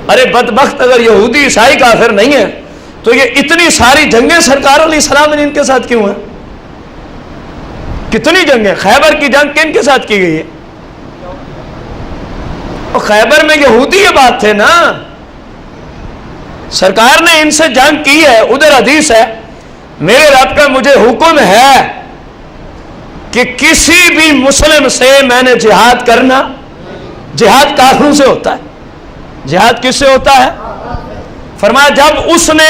ارے بدبخت، اگر یہودی عیسائی کافر نہیں ہے تو یہ اتنی ساری جنگیں سرکار علیہ السلام نے ان کے ساتھ کیوں ہیں؟ کتنی جنگیں؟ خیبر کی جنگ کن کے ساتھ کی گئی ہے؟ اور خیبر میں یہودی یہ بات تھے نا، سرکار نے ان سے جنگ کی ہے۔ ادھر حدیث ہے، میرے رب کا مجھے حکم ہے کہ کسی بھی مسلم سے میں نے جہاد کرنا۔ جہاد کافروں سے ہوتا ہے۔ جہاد کس سے ہوتا ہے؟ فرمایا جب اس نے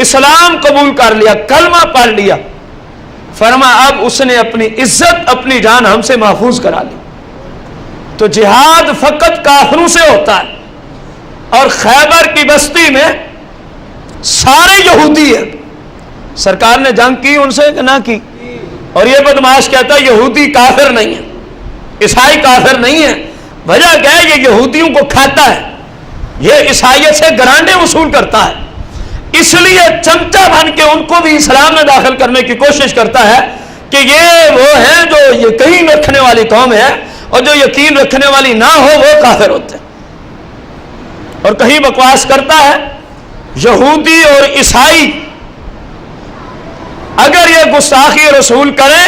اسلام قبول کر لیا، کلمہ پڑھ لیا، فرمایا اب اس نے اپنی عزت، اپنی جان ہم سے محفوظ کرا لی۔ تو جہاد فقط کافروں سے ہوتا ہے، اور خیبر کی بستی میں سارے یہودی ہیں۔ سرکار نے جنگ کی ان سے کہ نہ کی؟ اور یہ بدماش کہتا ہے یہودی کافر نہیں ہے، عیسائی کافر نہیں ہے۔ وجہ کیا ہے؟ یہ یہودیوں کو کھاتا ہے، یہ عیسائیت سے گرانڈے وصول کرتا ہے، اس لیے چمچہ بن کے ان کو بھی اسلام میں داخل کرنے کی کوشش کرتا ہے کہ یہ وہ ہیں جو یقین رکھنے والی قوم ہے، اور جو یقین رکھنے والی نہ ہو وہ کافر ہوتے ہیں۔ اور کہیں بکواس کرتا ہے یہودی اور عیسائی اگر یہ گستاخی رسول کریں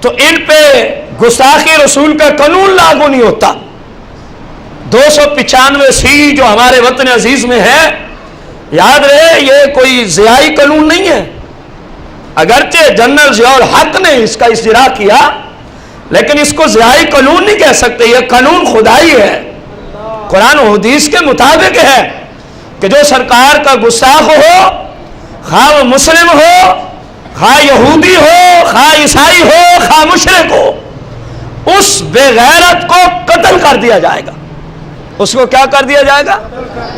تو ان پہ گستاخی رسول کا قانون لاگو نہیں ہوتا۔ 295 جو ہمارے وطن عزیز میں ہے، یاد رہے یہ کوئی ضیائی قانون نہیں ہے۔ اگرچہ جنرل ضیاء الحق نے اس کا اجرا کیا، لیکن اس کو ضیائی قانون نہیں کہہ سکتے، یہ قانون خدائی ہے، قرآن و حدیث کے مطابق ہے کہ جو سرکار کا گستاخ ہو، خواہ وہ مسلم ہو، خواہ یہودی ہو، خواہ عیسائی ہو، خواہ مشرک ہو، اس بے غیرت کو قتل کر دیا جائے گا۔ اس کو کیا کر دیا جائے گا؟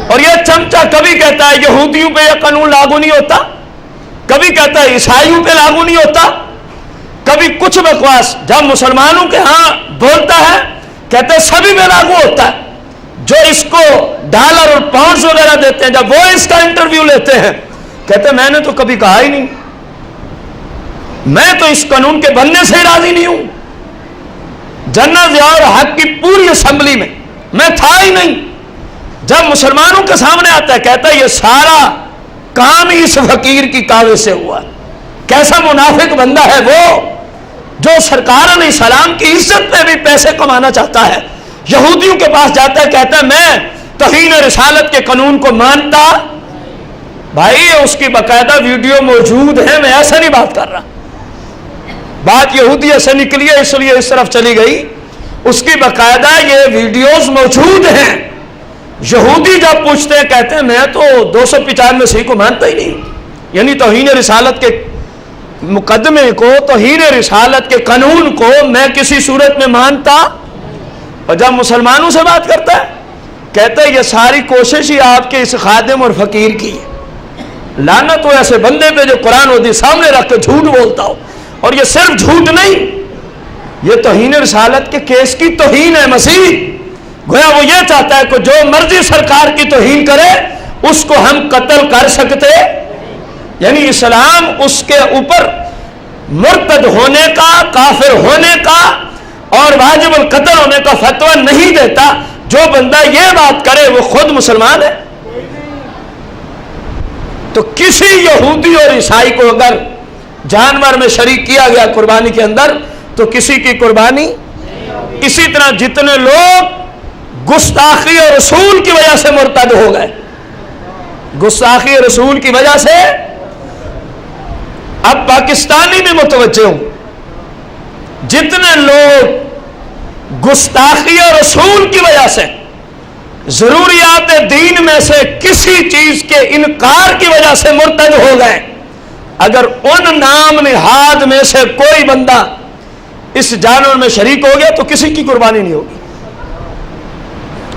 اور یہ چمچہ کبھی کہتا ہے یہودیوں پہ یہ قانون لاگو نہیں ہوتا، کبھی کہتا ہے عیسائیوں پہ لاگو نہیں ہوتا، کبھی کچھ بکواس جب مسلمانوں کے ہاں بولتا ہے کہتے ہیں سبھی میں لاگو ہوتا ہے۔ جو اس کو ڈالر اور پاؤنڈز وغیرہ دیتے ہیں، جب وہ اس کا انٹرویو لیتے ہیں کہتے ہیں میں نے تو کبھی کہا ہی نہیں، میں تو اس قانون کے بننے سے ہی راضی نہیں ہوں۔ جنرل ضیاء الحق کی پوری اسمبلی میں تھا ہی نہیں۔ جب مسلمانوں کے سامنے آتا ہے کہتا ہے یہ سارا کام ہی اس فقیر کی کاوش سے ہوا۔ کیسا منافق بندہ ہے وہ جو سرکار علیہ السلام کی عزت پہ بھی پیسے کمانا چاہتا ہے۔ یہودیوں کے پاس جاتا ہے کہتا ہے میں توہین رسالت کے قانون کو مانتا۔ بھائی اس کی باقاعدہ ویڈیو موجود ہے، میں ایسا نہیں بات کر رہا، بات یہودیت سے نکلی ہے اس لیے اس طرف چلی گئی۔ اس کی باقاعدہ یہ ویڈیوز موجود ہیں۔ یہودی جب پوچھتے ہیں کہتے ہیں میں تو 295 کو مانتا ہی نہیں، یعنی توہین رسالت کے مقدمے کو، توہین رسالت کے قانون کو میں کسی صورت میں مانتا۔ اور جب مسلمانوں سے بات کرتا ہے کہتا ہے یہ ساری کوشش ہی آپ کے اس خادم اور فقیر کی ہے۔ لعنت ہو ایسے بندے پہ جو قرآن و حدیث سامنے رکھ کے جھوٹ بولتا ہو۔ اور یہ صرف جھوٹ نہیں، یہ توہین رسالت کے کیس کی توہین ہے مسیح۔ گویا وہ یہ چاہتا ہے کہ جو مرضی سرکار کی توہین کرے اس کو ہم قتل کر سکتے، یعنی اسلام اس کے اوپر مرتد ہونے کا، کافر ہونے کا اور واجب القتل ہونے کا فتویٰ نہیں دیتا۔ جو بندہ یہ بات کرے وہ خود مسلمان ہے۔ تو کسی یہودی اور عیسائی کو اگر جانور میں شریک کیا گیا قربانی کے اندر تو کسی کی قربانی۔ اسی طرح جتنے لوگ گستاخی رسول کی وجہ سے مرتد ہو گئے، گستاخی رسول کی وجہ سے، اب پاکستانی بھی متوجہ ہوں، جتنے لوگ گستاخی رسول کی وجہ سے ضروریات دین میں سے کسی چیز کے انکار کی وجہ سے مرتد ہو گئے، اگر ان نام نہاد میں سے کوئی بندہ اس جانور میں شریک ہو گیا تو کسی کی قربانی نہیں ہوگی،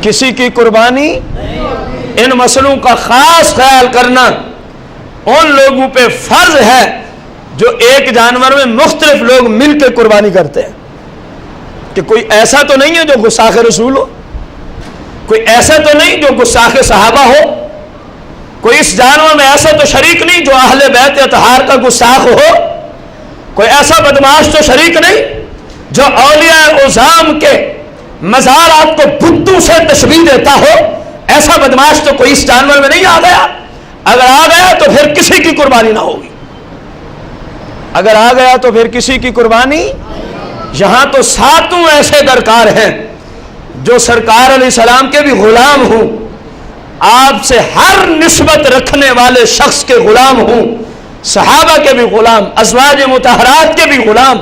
کسی کی قربانی۔ ان مسئلوں کا خاص خیال کرنا ان لوگوں پہ فرض ہے جو ایک جانور میں مختلف لوگ مل کے قربانی کرتے ہیں، کہ کوئی ایسا تو نہیں ہے جو گستاخ رسول ہو، کوئی ایسا تو نہیں جو گستاخ صحابہ ہو، کوئی اس جانور میں ایسا تو شریک نہیں جو اہل بیت اطہار کا گستاخ ہو، کوئی ایسا بدماش تو شریک نہیں جو اولیاء عظام کے مزارات کو بتوں سے تشبیہ دیتا ہو، ایسا بدماش تو کوئی اس جانور میں نہیں آ گیا، اگر آ گیا تو پھر کسی کی قربانی نہ ہوگی، اگر آ گیا تو پھر کسی کی قربانی۔ یہاں تو ساتوں ایسے درکار ہیں جو سرکار علیہ السلام کے بھی غلام ہوں، آپ سے ہر نسبت رکھنے والے شخص کے غلام ہوں، صحابہ کے بھی غلام، ازواج مطہرات کے بھی غلام،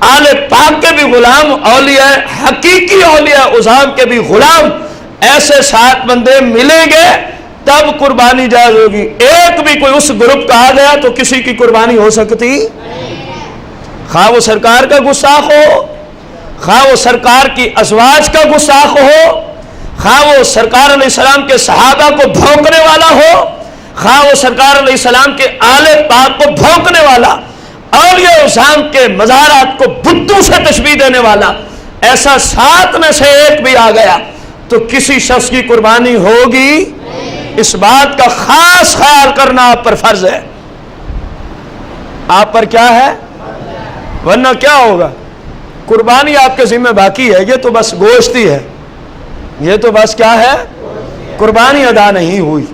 آل پاک کے بھی غلام، اولیاء حقیقی اولیاء عظام کے بھی غلام، ایسے 7 بندے ملیں گے تب قربانی جائز ہوگی۔ ایک بھی کوئی اس گروپ کا آ گیا تو کسی کی قربانی ہو سکتی، خواہ وہ سرکار کا گستاخ ہو، خواہ وہ سرکار کی ازواج کا گستاخ ہو، خواہ وہ سرکار علیہ السلام کے صحابہ کو بھونکنے والا ہو، خواہ وہ سرکار علیہ السلام کے آل پاک کو بھونکنے والا، اولیاء عظام کے مزارات کو بتوں سے تشبیہ دینے والا، ایسا 7 میں سے ایک بھی آ گیا تو کسی شخص کی قربانی ہوگی۔ اس بات کا خاص خیال کرنا آپ پر فرض ہے، آپ پر کیا ہے، ورنہ کیا ہوگا، قربانی آپ کے ذمہ باقی ہے، یہ تو بس گوشت ہی ہے، یہ تو بس کیا ہے، قربانی ادا نہیں ہوئی۔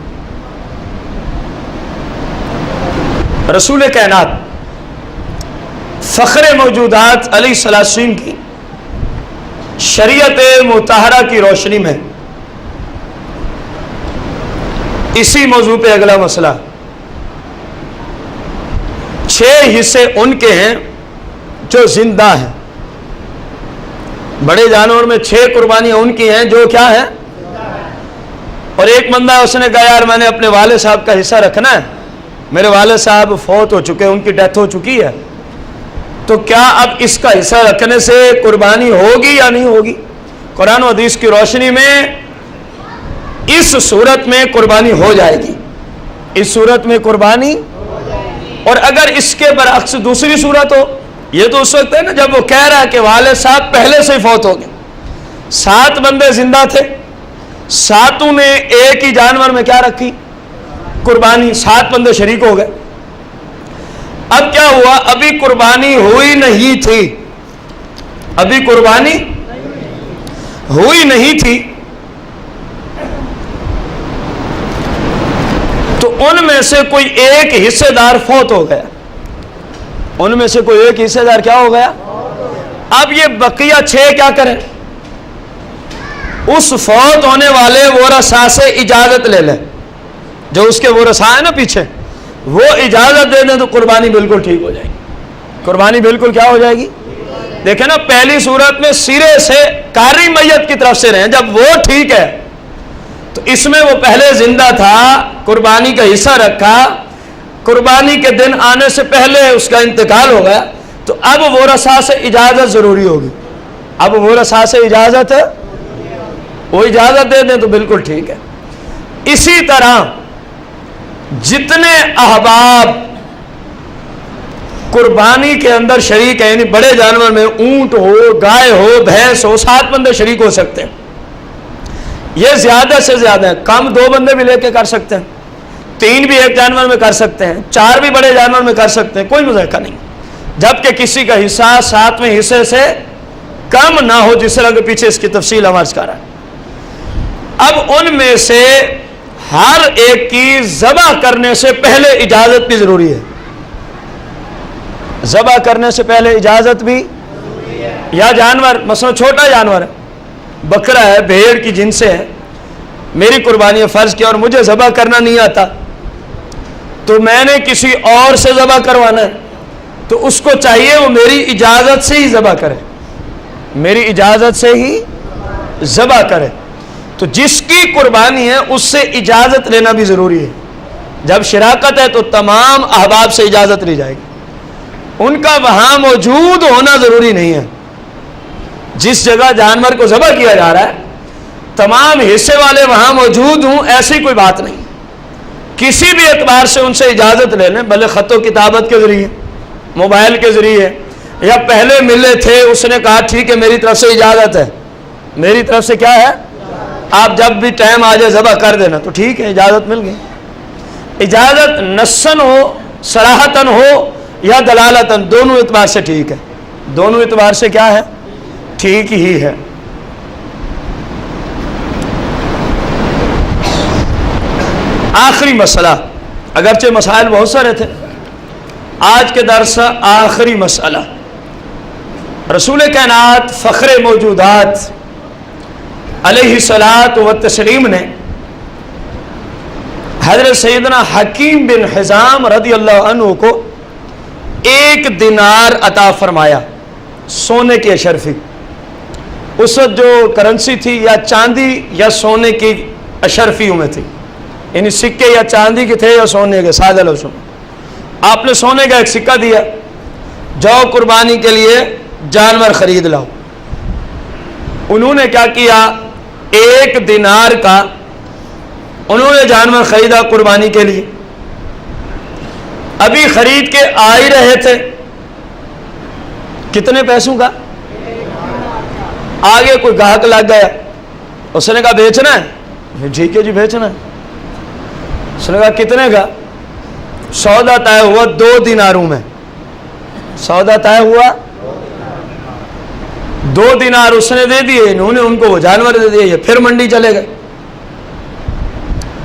رسول کائنات فخر موجودات علیہ السلام کی شریعت مطہرہ کی روشنی میں اسی موضوع پہ اگلا مسئلہ، 6 حصے ان کے ہیں جو زندہ ہیں، بڑے جانور میں 6 قربانیاں ان کی ہیں جو کیا ہیں، اور ایک بندہ اس نے کہا یار میں نے اپنے والد صاحب کا حصہ رکھنا ہے، میرے والد صاحب فوت ہو چکے، ان کی ڈیتھ ہو چکی ہے، تو کیا اب اس کا حصہ رکھنے سے قربانی ہوگی یا نہیں ہوگی؟ قرآن و حدیث کی روشنی میں اس صورت میں قربانی ہو جائے گی، اس صورت میں قربانی، اور اگر اس کے برعکس دوسری صورت ہو، یہ تو اس وقت ہے نا جب وہ کہہ رہا ہے کہ والد صاحب پہلے سے ہی فوت ہو گئے، 7 بندے زندہ تھے، 7 نے ایک ہی جانور میں کیا رکھی، قربانی، 7 بندے شریک ہو گئے، اب کیا ہوا، ابھی قربانی ہوئی نہیں تھی، ابھی قربانی ہوئی نہیں تھی، تو ان میں سے کوئی ایک حصے دار فوت ہو گیا، ان میں سے کوئی ایک حصے دار کیا ہو گیا، اب یہ بقیہ 6 کیا کریں، اس فوت ہونے والے ورثاء سے اجازت لے لیں، جو اس کے ورثاء ہیں نا پیچھے، وہ اجازت دے دیں تو قربانی بالکل ٹھیک ہو جائے گی، قربانی بالکل کیا ہو جائے گی۔ دیکھیں نا پہلی صورت میں سرے سے قاری میت کی طرف سے رہیں، جب وہ ٹھیک ہے تو اس میں وہ پہلے زندہ تھا، قربانی کا حصہ رکھا، قربانی کے دن آنے سے پہلے اس کا انتقال ہو گیا، تو اب ورثاء سے اجازت ضروری ہوگی، اب ورثاء سے اجازت، وہ اجازت دے دیں تو بالکل ٹھیک ہے۔ اسی طرح جتنے احباب قربانی کے اندر شریک ہیں، یعنی بڑے جانور میں اونٹ ہو، گائے ہو، بھینس ہو، 7 بندے شریک ہو سکتے ہیں، یہ زیادہ سے زیادہ ہے، کم 2 بندے بھی لے کے کر سکتے ہیں، 3 بھی ایک جانور میں کر سکتے ہیں، 4 بھی بڑے جانور میں کر سکتے ہیں، کوئی مذائقہ نہیں، جبکہ کسی کا حصہ 7ویں حصے سے کم نہ ہو، جس طرح کے پیچھے اس کی تفصیل ہم عرض کر رہا ہے۔ اب ان میں سے ہر ایک کی ذبح کرنے سے پہلے اجازت بھی ضروری ہے، ذبح کرنے سے پہلے اجازت بھی، یا جانور مثلا چھوٹا جانور ہے، بکرا ہے، بھیڑ کی جن سے ہے، میری قربانی فرض کیا اور مجھے ذبح کرنا نہیں آتا، تو میں نے کسی اور سے ذبح کروانا ہے، تو اس کو چاہیے وہ میری اجازت سے ہی ذبح کرے، میری اجازت سے ہی ذبح کرے، تو جس کی قربانی ہے اس سے اجازت لینا بھی ضروری ہے، جب شراکت ہے تو تمام احباب سے اجازت لی جائے گی، ان کا وہاں موجود ہونا ضروری نہیں ہے، جس جگہ جانور کو ذبح کیا جا رہا ہے تمام حصے والے وہاں موجود ہوں، ایسی کوئی بات نہیں، کسی بھی اعتبار سے ان سے اجازت لے لیں، بھلے خط و کتابت کے ذریعے، موبائل کے ذریعے، یا پہلے ملے تھے اس نے کہا ٹھیک ہے میری طرف سے اجازت ہے، میری طرف سے کیا ہے، آپ جب بھی ٹائم آ جائے ذبح کر دینا، تو ٹھیک ہے اجازت مل گئی، اجازت نصاً ہو، صراحتاً ہو یا دلالتاً، دونوں اعتبار سے ٹھیک ہے، دونوں اعتبار سے کیا ہے، ٹھیک ہی ہے۔ آخری مسئلہ، اگرچہ مسائل بہت سارے تھے، آج کے درس آخری مسئلہ، رسول کائنات فخر موجودات علیہ الصلاۃ والتسلیم نے حضرت سیدنا حکیم بن حزام رضی اللہ عنہ کو 1 دینار عطا فرمایا، سونے کی اشرفی۔ اس وقت جو کرنسی تھی یا چاندی یا سونے کی اشرفیوں میں تھی، یعنی سکے یا چاندی کے تھے یا سونے کے، سادہ لفظوں میں آپ نے سونے کا ایک سکہ دیا، جاؤ قربانی کے لیے جانور خرید لاؤ۔ انہوں نے کیا کیا، 1 دینار کا انہوں نے جانور خریدا قربانی کے لیے۔ ابھی خرید کے آ ہی رہے تھے، کتنے پیسوں کا؟ آگے کوئی گاہک لگ گیا، اس نے کہا بیچنا ہے؟ ٹھیک ہے جی بیچنا ہے۔ اس نے کہا کتنے کا؟ سودا طے ہوا 2 دیناروں میں، سودا طے ہوا 2 دینار اس نے دے دیے، انہوں نے ان کو وہ جانور دے دیے، پھر منڈی چلے گئے،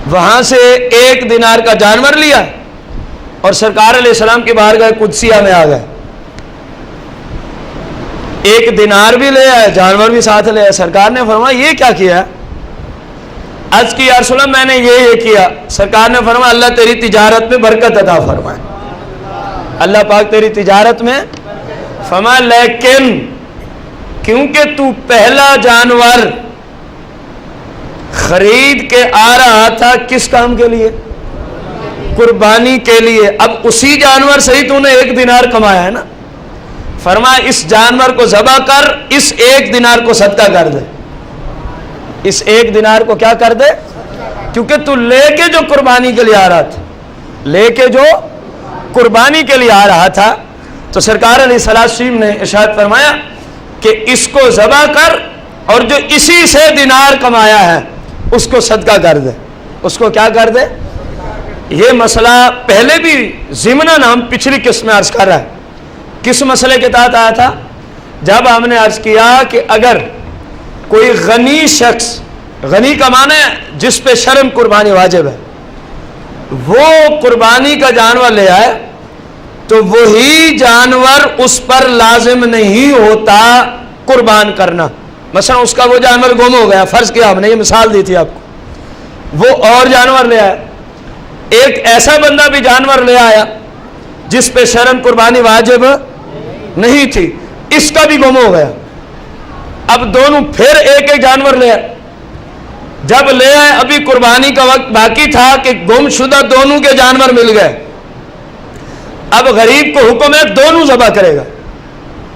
وہاں سے 1 دینار کا جانور لیا اور سرکار علیہ السلام کی بارگاہ قدسیہ میں آ گئے۔ 1 دینار بھی لے آئے، جانور بھی ساتھ لے آئے۔ سرکار نے فرمایا یہ کیا کیا؟ عرض کی یا رسول اللہ میں نے یہ کیا۔ سرکار نے فرمایا اللہ تیری تجارت میں برکت عطا فرمائے، اللہ پاک تیری تجارت میں فرمایا، لیکن کیونکہ تو پہلا جانور خرید کے آ رہا تھا کس کام کے لیے؟ قربانی کے لیے، اب اسی جانور سے ہی تو نے 1 دینار کمایا ہے نا، فرمایا اس جانور کو ذبح کر، اس 1 دینار کو صدقہ کر دے، اس 1 دینار کو کیا کر دے، کیونکہ تو لے کے جو قربانی کے لیے آ رہا تھا، لے کے جو قربانی کے لیے آ رہا تھا، تو سرکار علیہ السلام نے ارشاد فرمایا کہ اس کو ذبح کر اور جو اسی سے دینار کمایا ہے اس کو صدقہ کر دے، اس کو کیا کر دے۔ یہ مسئلہ پہلے بھی ضمناً ہم پچھلی قسط میں عرض کر رہا ہے، کس مسئلے کے تحت آیا تھا؟ جب ہم نے عرض کیا کہ اگر کوئی غنی شخص، غنی کا معنی ہے جس پہ شرم قربانی واجب ہے، وہ قربانی کا جانور لے آئے تو وہی جانور اس پر لازم نہیں ہوتا قربان کرنا۔ مثلا اس کا وہ جانور گم ہو گیا، فرض کیا ہم نے، یہ مثال دی تھی آپ کو، وہ اور جانور لے آیا، ایک ایسا بندہ بھی جانور لے آیا جس پہ شرم قربانی واجب نہیں تھی، اس کا بھی گم ہو گیا، اب دونوں پھر ایک جانور لے آئے، جب لے آئے ابھی قربانی کا وقت باقی تھا کہ گم شدہ دونوں کے جانور مل گئے، اب غریب کو حکم ہے دونوں ذبح کرے گا،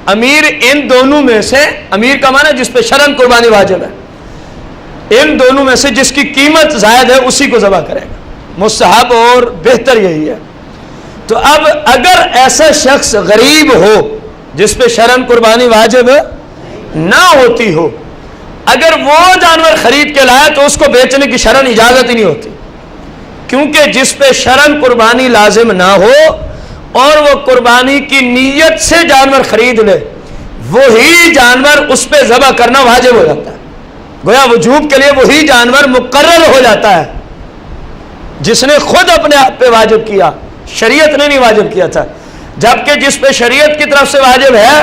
امیر ان دونوں میں سے، امیر کا معنی جس پہ شرعاً قربانی واجب ہے، ان دونوں میں سے جس کی قیمت زائد ہے اسی کو ذبح کرے گا، مستحب اور بہتر یہی ہے۔ تو اب اگر ایسا شخص غریب ہو جس پہ شرعاً قربانی واجب نہ ہوتی ہو، اگر وہ جانور خرید کے لائے تو اس کو بیچنے کی شرعاً اجازت ہی نہیں ہوتی، کیونکہ جس پہ شرعاً قربانی لازم نہ ہو اور وہ قربانی کی نیت سے جانور خرید لے، وہی جانور اس پہ ذبح کرنا واجب ہو جاتا ہے، گویا وجوب کے لیے وہی جانور مقرر ہو جاتا ہے جس نے خود اپنے آپ پہ واجب کیا، شریعت نے نہیں واجب کیا تھا، جبکہ جس پہ شریعت کی طرف سے واجب ہے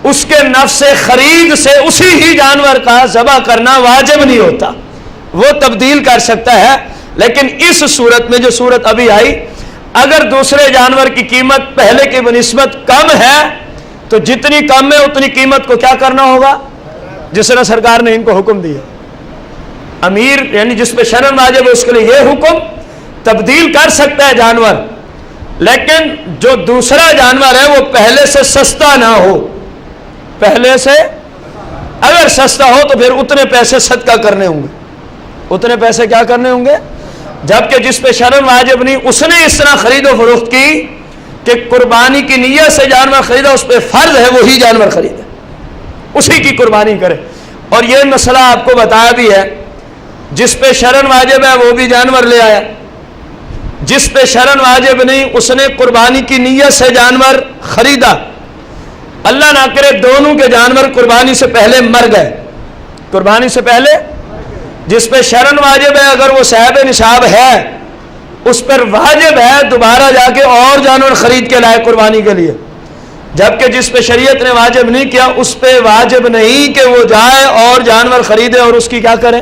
اس کے نفس خرید سے اسی ہی جانور کا ذبح کرنا واجب نہیں ہوتا، وہ تبدیل کر سکتا ہے۔ لیکن اس صورت میں جو صورت ابھی آئی، اگر دوسرے جانور کی قیمت پہلے کی بنسبت کم ہے تو جتنی کم ہے اتنی قیمت کو کیا کرنا ہوگا، جس طرح سرکار نے ان کو حکم دیا، امیر یعنی جس پہ شرعاً واجب ہے اس کے لیے یہ حکم، تبدیل کر سکتا ہے جانور، لیکن جو دوسرا جانور ہے وہ پہلے سے سستا نہ ہو، پہلے سے اگر سستا ہو تو پھر اتنے پیسے صدقہ کرنے ہوں گے، اتنے پیسے کیا کرنے ہوں گے، جبکہ جس پہ شرعاً واجب نہیں اس نے اس طرح خرید و فروخت کی کہ قربانی کی نیت سے جانور خریدا، اس پہ فرض ہے وہی جانور خریدے، اسی کی قربانی کرے۔ اور یہ مسئلہ آپ کو بتایا بھی ہے، جس پہ شرعاً واجب ہے وہ بھی جانور لے آیا، جس پہ شرعاً واجب نہیں اس نے قربانی کی نیت سے جانور خریدا، اللہ نہ کرے دونوں کے جانور قربانی سے پہلے مر گئے، قربانی سے پہلے، جس پہ شرعاً واجب ہے اگر وہ صاحب نصاب ہے اس پر واجب ہے دوبارہ جا کے اور جانور خرید کے لائے قربانی کے لیے، جبکہ جس پہ شریعت نے واجب نہیں کیا اس پہ واجب نہیں کہ وہ جائے اور جانور خریدے اور اس کی کیا کرے،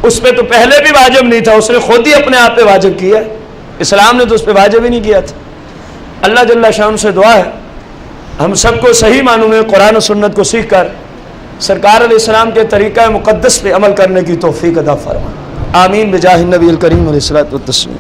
اس پہ تو پہلے بھی واجب نہیں تھا، اس نے خود ہی اپنے آپ پہ واجب کیا، اسلام نے تو اس پہ واجب ہی نہیں کیا تھا۔ اللہ جل شان سے دعا ہے ہم سب کو صحیح معنوں میں قرآن و سنت کو سیکھ کر سرکار علیہ السلام کے طریقہ مقدس پہ عمل کرنے کی توفیق عطا فرما، آمین بجاہ النبی الکریم علیہ الصلوۃ والتسلیم۔